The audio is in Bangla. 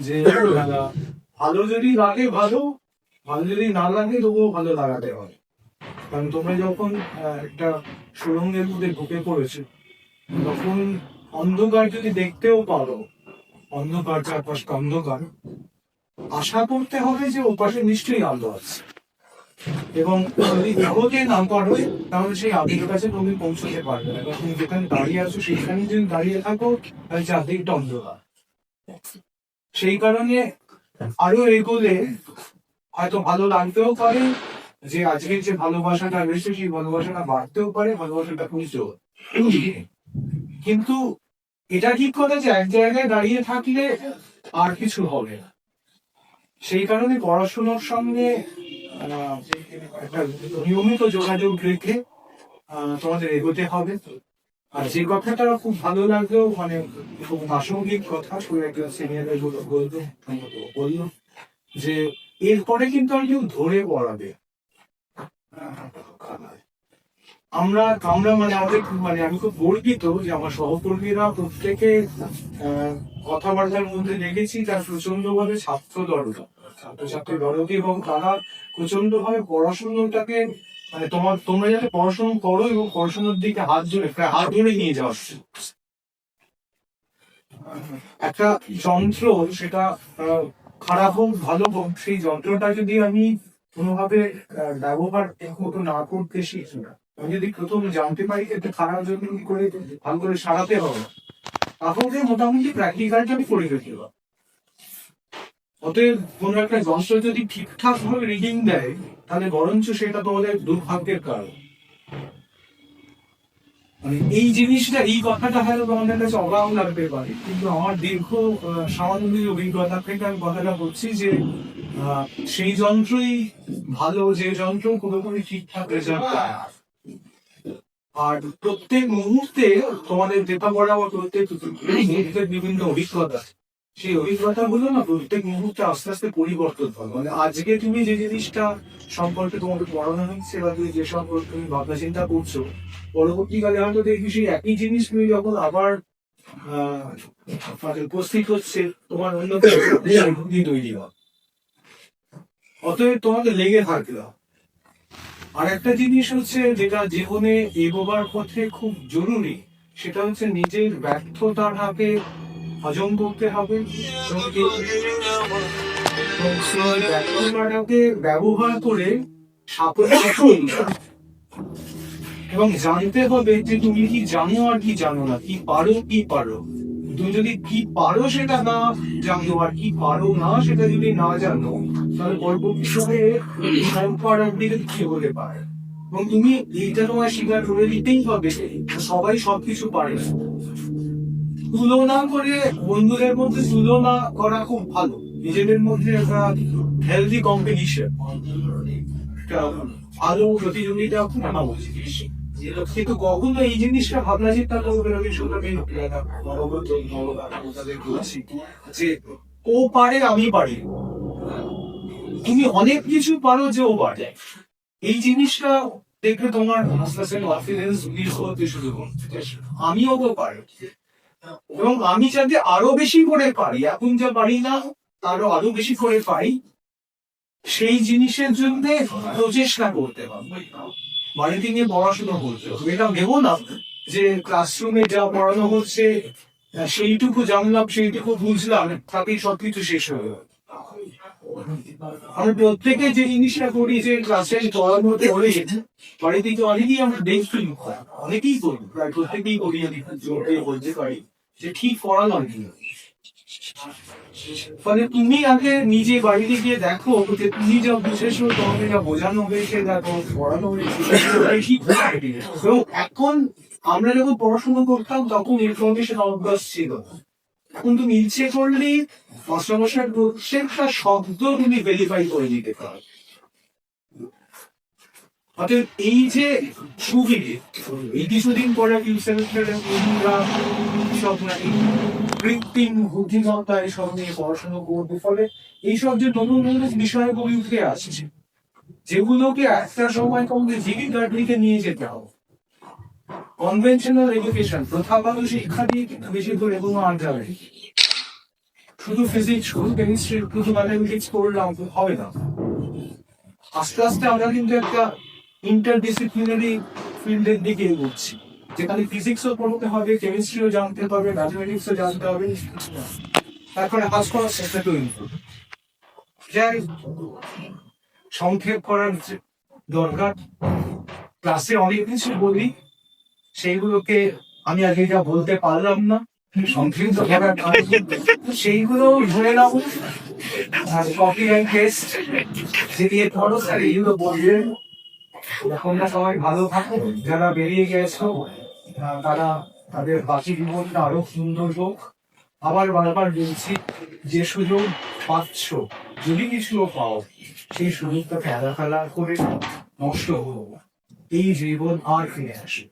যে ভালো যদি লাগে ভালো, ভালো যদি না লাগে তবুও ভালো লাগাতে হয়। কারণ তোমরা যখন একটা সুড়ঙ্গের মধ্যে ঢুকে পড়েছো, তখন অন্ধকার যদি দেখতেও পারো, অন্ধকার চারপাশটা অন্ধকার, আশা করতে হবে যে ওপাশে নিশ্চয়ই আলো আছে। এবং যদি এগোতে না পারো তাহলে সেই আলোর কাছে তুমি পৌঁছতে পারবে না। এবার তুমি যেখানে দাঁড়িয়ে আছো সেইখানে যদি দাঁড়িয়ে থাকো তাহলে চারদিকটা অন্ধকার। সেই কারণে আরো এগোলে হয়তো ভালো লাগতেও পারে, যে আজকের যে ভালোবাসাটা রয়েছে সেই ভালোবাসাটা বাড়তেও পারে, ভালোবাসাটা কমতেও। কিন্তু এটা ঠিক কথা যে এক জায়গায় দাঁড়িয়ে থাকলে আর কিছু হবে না। সেই কারণে পড়াশোনার সঙ্গে একটা নিয়মিত যোগাযোগ রেখে তোমাদের এগোতে হবে। আর যে কথাটা খুব ভালো লাগলো, মানে খুব প্রাসঙ্গিক কথা, খুব একটা সিনিয়রের বললো যে এরপরে কিন্তু আর কেউ ধরে পড়াবে। আমরা আমরা মানে আমাদের মানে আমি খুব গর্বিত যে আমার সহকর্মীরা প্রত্যেকে কথাবার্তার মধ্যে দেখেছি তার প্রচন্ড ভাবে ছাত্রছাত্রী দরদি, এবং তারা প্রচন্ড ভাবে পড়াশোনাটাকে মানে তোমরা যাতে পড়াশোনা করো এবং পড়াশোনার দিকে হাত ধরে নিয়ে যাওয়া। একটা যন্ত্র, সেটা খারাপ হোক ভালো হোক, সেই যন্ত্রটা যদি আমি কোনোভাবে ব্যবহার মতো না করতে শিখি না, আমি যদি প্রথম জানতে পারি একটা খারাপ যন্ত্র কি করে ভালো করে সারাতে হবে, তাহলে মোটামুটি প্র্যাকটিক্যালটা আমি করে ফেলতে পারবো। অতএব কোনো একটা যন্ত্র যদি ঠিকঠাক ভাবে রিডিং দেয় তাহলে বরঞ্চ সেটা তোমাদের দুর্ভাগ্যের কারণ। মানে এই জিনিসটা, এই কথাটা হয়তো তোমাদের কাছে অবাক লাগতে পারে, কিন্তু আমার দীর্ঘ সামাজিক অভিজ্ঞতা থেকে আমি কথাটা বলছি যে সেই যন্ত্রই ভালো যে যন্ত্র পুরোপুরি ঠিকঠাক রেজাল্ট দেয়। আর প্রত্যেক মুহূর্তে তোমাদের লেখাপড়া বা প্রত্যেক মুহূর্তের বিভিন্ন অভিজ্ঞতা, সেই অভিজ্ঞতা গুলো না প্রত্যেক মুহূর্তে আস্তে আস্তে পরিবর্তন হয়। মানে আজকে তুমি যে জিনিসটা সম্পর্কে তোমাকে পড়ানো হচ্ছে বা তুমি যে সম্পর্কে তুমি ভাবনা চিন্তা করছো, পরবর্তীকালে হয়তো দেখবি সেই একই জিনিস তুমি যখন আবার উপস্থিত হচ্ছে তোমার অন্য তৈরি হয়। অতএব তোমাকে লেগে থাকতে হবে। আর একটা জিনিস হচ্ছে যেটা জীবনে এগোবার পথে খুব জরুরি, সেটা হচ্ছে নিজের ব্যর্থতাটাকে হজম করতে হবে ব্যর্থতাটাকে ব্যবহার করে সাফল্য, এবং জানতে হবে যে তুমি কি জানো আর কি জানো না, কি পারো কি পারো। তুমি যদি কি পারো সেটা না জানো আর কি পারো না সেটা যদি না জানো, তাহলে পরবর্তী সময়ে পারার দিকে কি হতে পারে। এবং তুমি এইটা তোমার স্বীকার করে দিতেই হবে সবাই সবকিছু পারে না। তুলনা করে বন্ধুদের মধ্যে তুলনা করা খুব ভালো, নিজেদের মধ্যে একটা হেলদি কম্পিটিশন, ভালো প্রতিযোগিতা খুব ভালো। কিন্তু কখনো এই জিনিসটা ভাবনা চিন্তা করবে না যে ও পারে আমি পারি। তুমি অনেক কিছু পারো যে ও পারে, এই জিনিসটা দেখবে তোমার আস্তে আস্তে কনফিডেন্স বিল্ড করতে শুরু করছে। আমিও তো পারি, এবং আমি যাতে আরো বেশি করে পারি, এখন যা পারি না তারও আরো বেশি করে পাই, সেই জিনিসের জন্য প্রচেষ্টা করতে হবে। বাড়িতে নিয়ে পড়াশোনা করতে হবে। এটা ভেবো না যে ক্লাসরুমে যা পড়ানো হচ্ছে সেইটুকু জানলাম সেইটুকু বুঝলাম তাতেই সবকিছু শেষ হয়ে গেল। আমরা প্রত্যেকে যে জিনিসটা করি যে ক্লাসে পড়ানো পড়ে বাড়িতে তো অনেকেই আমরা দেখছি, অনেকেই করি, প্রায় প্রত্যেকেই করি, আমি বলতে পারি যে ঠিক পড়ানো কি। ফলে তুমি আগে নিজে বাড়িতে গিয়ে দেখো যে তুমি যা বুঝেছো, তোমাকে যা বোঝানো হয়েছে, দেখো পড়ানো হয়েছে। এখন আমরা যখন পড়াশোনা করতাম তখন ইনফরমেশন অভ্যাস ছিল, এখন তুমি ইচ্ছে করলেই মাস্টারমশাই প্রত্যেকটা শব্দ তুমি ভেরিফাই করে দিতে পারো। অতএব এই যে সুবিধে, এই কিছুদিন পরে সব নাকি কৃত্রিম বুদ্ধিমত্তা এসব নিয়ে পড়াশোনা করবে, ফলে এইসব যে নতুন নতুন বিষয়গুলি উঠে আসছে যেগুলোকে একটা সময় তোমাকে জীবিকার দিকে নিয়ে যেতে হবে। কনভেনশনাল এডুকেশন, প্রথাগত শিক্ষা দিয়ে কিন্তু বেশি করে কোনো আর যাবে। শুধু ফিজিক্স শুধু কেমিস্ট্রি শুধু ম্যাথামেটিক্স করলাম হবে না। আস্তে আস্তে আমরা কিন্তু একটা ইন্টারডিসিপ্লিনারি ফিল্ডের দিকে এগোচ্ছি, যেখানে ফিজিক্সও পড়তে হবে, কেমিস্ট্রিও জানতে হবে, ম্যাথমেটিক্সও জানতে হবে, তারপরে হাসপাতাল সেটা ইনপুট। যাই সংক্ষেপ করার দরকার, ক্লাসে অনেক কিছু বলি, সেইগুলোকে আমি আগে যা বলতে পারলাম না, সংক্ষিপ্ত করার সেইগুলো ধরে নাও আর কপি অ্যান্ড পেস্ট দিয়ে ধরো স্যার এইগুলো বললেন। তোমরা সবাই ভালো থাকো, যারা বেরিয়ে গেছো তারা তাদের বাকি জীবনটা আরো সুন্দর হোক। আবার বারবার বলছি, যে সুযোগ পাচ্ছ যদি কিছুও পাও, সেই সুযোগটা ফেলা ফেলা করে নষ্ট হলো, এই জীবন আর ফিরে আসে।